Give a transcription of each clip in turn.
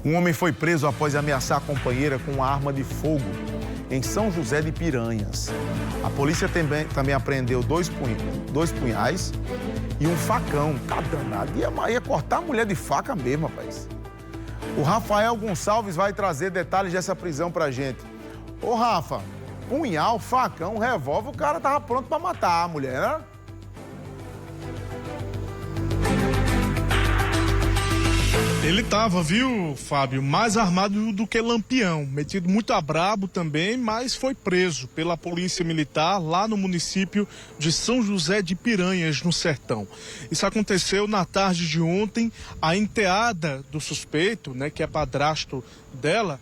Um homem foi preso após ameaçar a companheira com uma arma de fogo em São José de Piranhas. A polícia também apreendeu dois punhais e um facão. Tá danado. Ia cortar a mulher de faca mesmo, rapaz. O Rafael Gonçalves vai trazer detalhes dessa prisão pra gente. Ô, Rafa, punhal, facão, revólver, o cara tava pronto pra matar a mulher, né? Ele tava, viu, Fábio, mais armado do que Lampião, metido muito a brabo também, mas foi preso pela polícia militar lá no município de São José de Piranhas, no Sertão. Isso aconteceu na tarde de ontem. A enteada do suspeito, né, que é padrasto dela,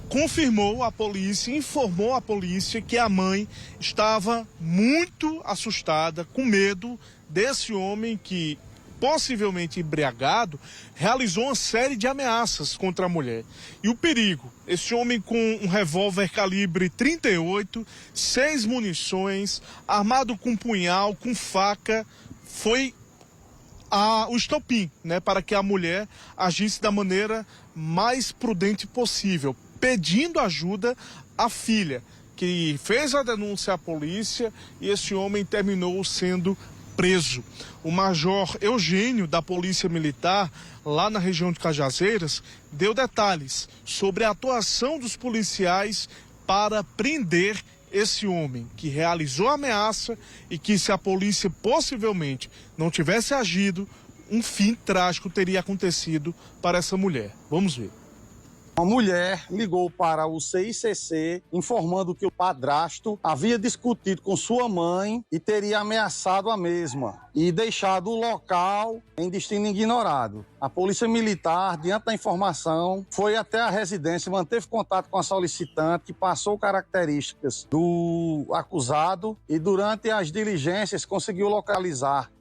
confirmou à polícia, informou à polícia que a mãe estava muito assustada, com medo desse homem que, possivelmente embriagado, realizou uma série de ameaças contra a mulher. E o perigo, esse homem com um revólver calibre 38, 6 munições, armado com punhal, com faca, foi o estopim, né, para que a mulher agisse da maneira mais prudente possível, pedindo ajuda à filha, que fez a denúncia à polícia, e esse homem terminou sendo preso. O major Eugênio, da Polícia Militar, lá na região de Cajazeiras, deu detalhes sobre a atuação dos policiais para prender esse homem, que realizou a ameaça e que, se a polícia possivelmente não tivesse agido, um fim trágico teria acontecido para essa mulher. Vamos ver. Uma mulher ligou para o CICC informando que o padrasto havia discutido com sua mãe e teria ameaçado a mesma e deixado o local em destino ignorado. A Polícia Militar, diante da informação, foi até a residência, manteve contato com a solicitante, que passou características do acusado e, durante as diligências, conseguiu localizar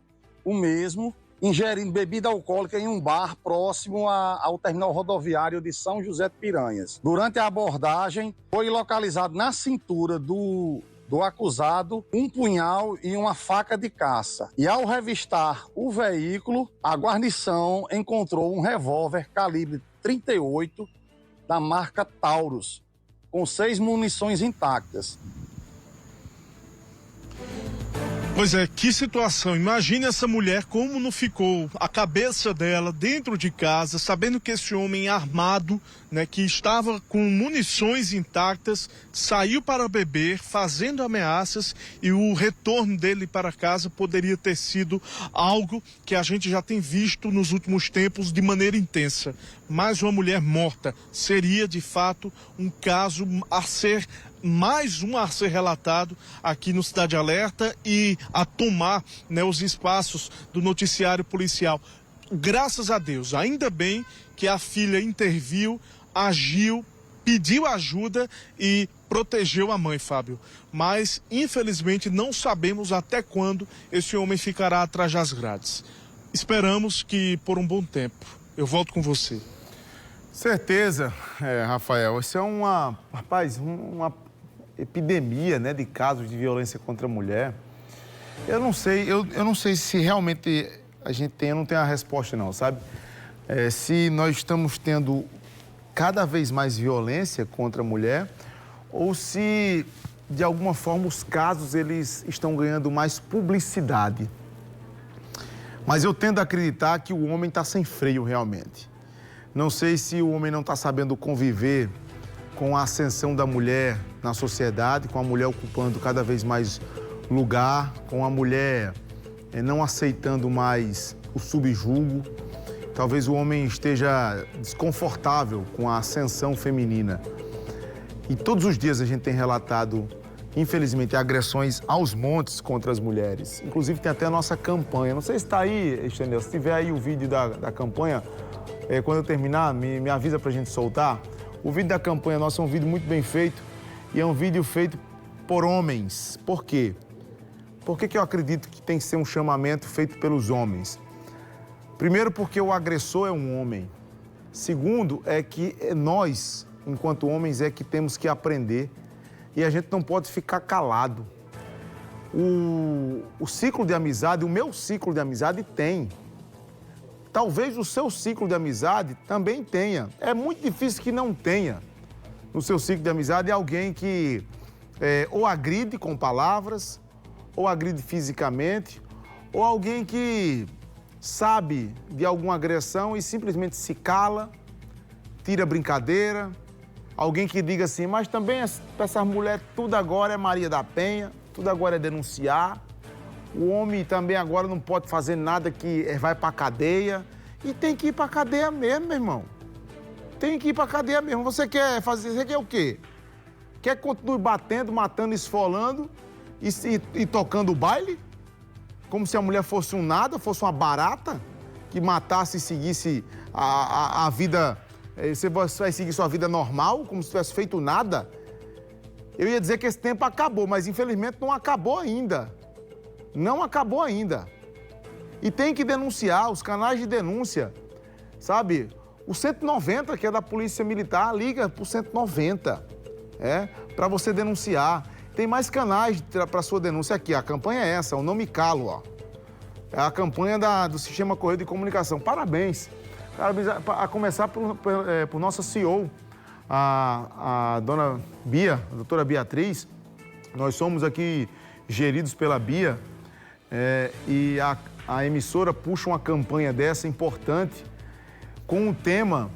o mesmo, ingerindo bebida alcoólica em um bar próximo ao terminal rodoviário de São José de Piranhas. Durante a abordagem, foi localizado na cintura do acusado um punhal e uma faca de caça. E ao revistar o veículo, a guarnição encontrou um revólver calibre 38 da marca Taurus, com 6 munições intactas. Pois é, que situação. Imagine essa mulher como não ficou a cabeça dela dentro de casa, sabendo que esse homem armado, né, que estava com munições intactas, saiu para beber, fazendo ameaças, e o retorno dele para casa poderia ter sido algo que a gente já tem visto nos últimos tempos de maneira intensa. Mais uma mulher morta seria, de fato, um caso a ser relatado aqui no Cidade Alerta e a tomar, né, os espaços do noticiário policial. Graças a Deus, ainda bem que a filha interviu, agiu, pediu ajuda e protegeu a mãe, Fábio. Mas, infelizmente, não sabemos até quando esse homem ficará atrás das grades. Esperamos que por um bom tempo. Eu volto com você. Certeza, Rafael. Isso é uma epidemia, né, de casos de violência contra a mulher. Eu não sei se realmente eu não tenho a resposta não, sabe? Se nós estamos tendo cada vez mais violência contra a mulher ou se, de alguma forma, os casos eles estão ganhando mais publicidade. Mas eu tendo a acreditar que o homem está sem freio realmente. Não sei se o homem não está sabendo conviver com a ascensão da mulher na sociedade, com a mulher ocupando cada vez mais lugar, com a mulher não aceitando mais o subjugo. Talvez o homem esteja desconfortável com a ascensão feminina. E todos os dias a gente tem relatado, infelizmente, agressões aos montes contra as mulheres. Inclusive tem até a nossa campanha. Não sei se está aí, Estendel, se tiver aí o vídeo da campanha, quando eu terminar, me avisa para a gente soltar. O vídeo da campanha nossa é um vídeo muito bem feito e é um vídeo feito por homens. Por quê? Por que eu acredito que tem que ser um chamamento feito pelos homens? Primeiro, porque o agressor é um homem. Segundo, é que nós, enquanto homens, é que temos que aprender e a gente não pode ficar calado. O ciclo de amizade, o meu ciclo de amizade tem talvez o seu ciclo de amizade também tenha. É muito difícil que não tenha no seu ciclo de amizade alguém que ou agride com palavras, ou agride fisicamente, ou alguém que sabe de alguma agressão e simplesmente se cala, tira brincadeira. Alguém que diga assim, mas também essas mulheres, tudo agora é Maria da Penha, tudo agora é denunciar. O homem também agora não pode fazer nada que vai pra cadeia. E tem que ir pra cadeia mesmo, meu irmão. Tem que ir pra cadeia mesmo. Você quer o quê? Quer que continue batendo, matando, esfolando e tocando o baile? Como se a mulher fosse um nada, fosse uma barata que matasse e seguisse a vida. Você vai seguir sua vida normal, como se tivesse feito nada? Eu ia dizer que esse tempo acabou, mas infelizmente não acabou ainda. Não acabou ainda. E tem que denunciar, os canais de denúncia, sabe? O 190, que é da Polícia Militar, liga pro 190, para você denunciar. Tem mais canais para sua denúncia aqui. A campanha é essa, o Não Me Calo, ó. É a campanha do Sistema Correio de Comunicação. Parabéns. Parabéns a começar por nossa CEO, a dona Bia, a doutora Beatriz. Nós somos aqui geridos pela Bia e a emissora puxa uma campanha dessa importante com o tema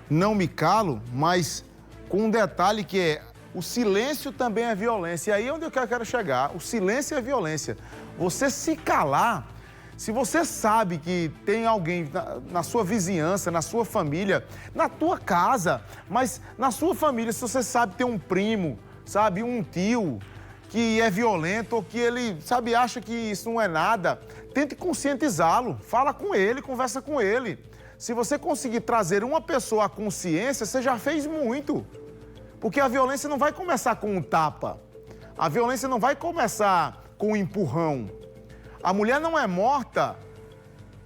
Não Me Calo, mas com um detalhe que é o silêncio também é violência. E aí é onde eu quero chegar. O silêncio é violência. Você se calar, se você sabe que tem alguém na sua vizinhança, na sua família, na tua casa, mas na sua família, se você sabe que tem um primo, sabe, um tio que é violento ou que ele, sabe, acha que isso não é nada, tente conscientizá-lo, fala com ele, conversa com ele. Se você conseguir trazer uma pessoa à consciência, você já fez muito. Porque a violência não vai começar com um tapa. A violência não vai começar com um empurrão. A mulher não é morta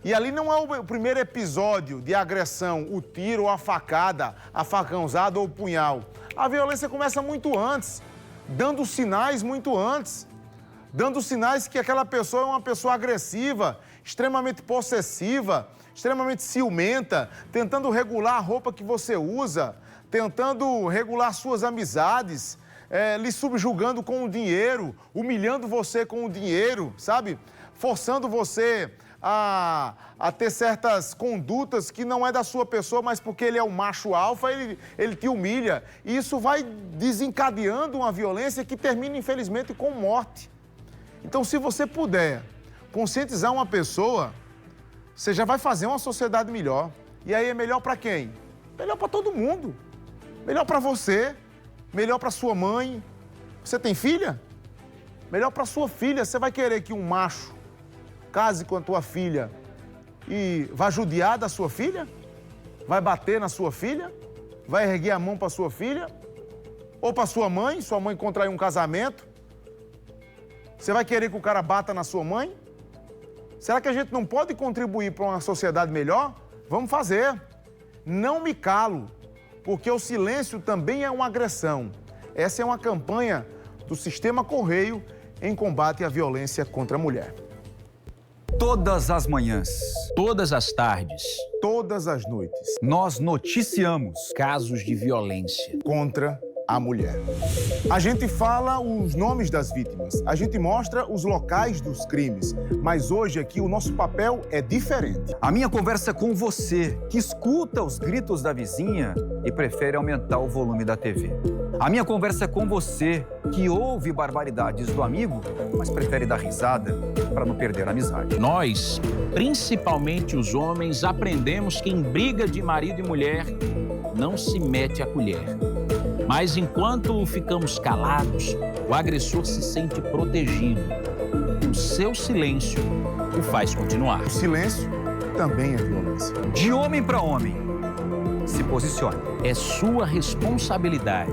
e ali não é o primeiro episódio de agressão, o tiro ou a facada, a facãozada ou o punhal. A violência começa muito antes, dando sinais muito antes. Dando sinais que aquela pessoa é uma pessoa agressiva, extremamente possessiva, extremamente ciumenta, tentando regular a roupa que você usa, tentando regular suas amizades, lhe subjugando com o dinheiro, humilhando você com o dinheiro, sabe? Forçando você a ter certas condutas que não é da sua pessoa, mas porque ele é um macho alfa, ele te humilha. E isso vai desencadeando uma violência que termina, infelizmente, com morte. Então, se você puder conscientizar uma pessoa, você já vai fazer uma sociedade melhor. E aí é melhor para quem? Melhor para todo mundo. Melhor para você, melhor para sua mãe. Você tem filha? Melhor para sua filha. Você vai querer que um macho case com a tua filha e vá judiar da sua filha? Vai bater na sua filha? Vai erguer a mão para sua filha? Ou para sua mãe contrair um casamento? Você vai querer que o cara bata na sua mãe? Será que a gente não pode contribuir para uma sociedade melhor? Vamos fazer. Não me calo, porque o silêncio também é uma agressão. Essa é uma campanha do Sistema Correio em combate à violência contra a mulher. Todas as manhãs, Todas as tardes, Todas as noites, nós noticiamos casos de violência. contra a mulher. A gente fala os nomes das vítimas, a gente mostra os locais dos crimes, mas hoje aqui o nosso papel é diferente. a minha conversa com você, que escuta os gritos da vizinha e prefere aumentar o volume da TV. A minha conversa com você, que ouve barbaridades do amigo, mas prefere dar risada para não perder a amizade. Nós, principalmente os homens, aprendemos que em briga de marido e mulher não se mete a colher. Mas enquanto ficamos calados, o agressor se sente protegido. O seu silêncio o faz continuar. O silêncio também é violência. De homem para homem, se posicione. É sua responsabilidade.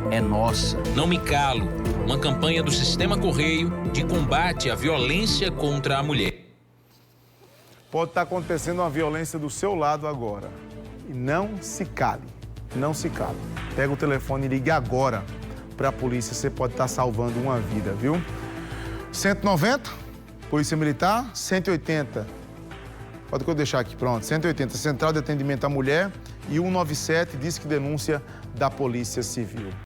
É nossa. Não Me Calo, uma campanha do Sistema Correio de combate à violência contra a mulher. Pode estar acontecendo uma violência do seu lado agora. E não se cale. Não se cale. Pega o telefone e ligue agora para a polícia. Você pode estar salvando uma vida, viu? 190, Polícia Militar. 180, Pode deixar aqui, pronto. 180, Central de Atendimento à Mulher, e 197, Disque Denúncia da Polícia Civil.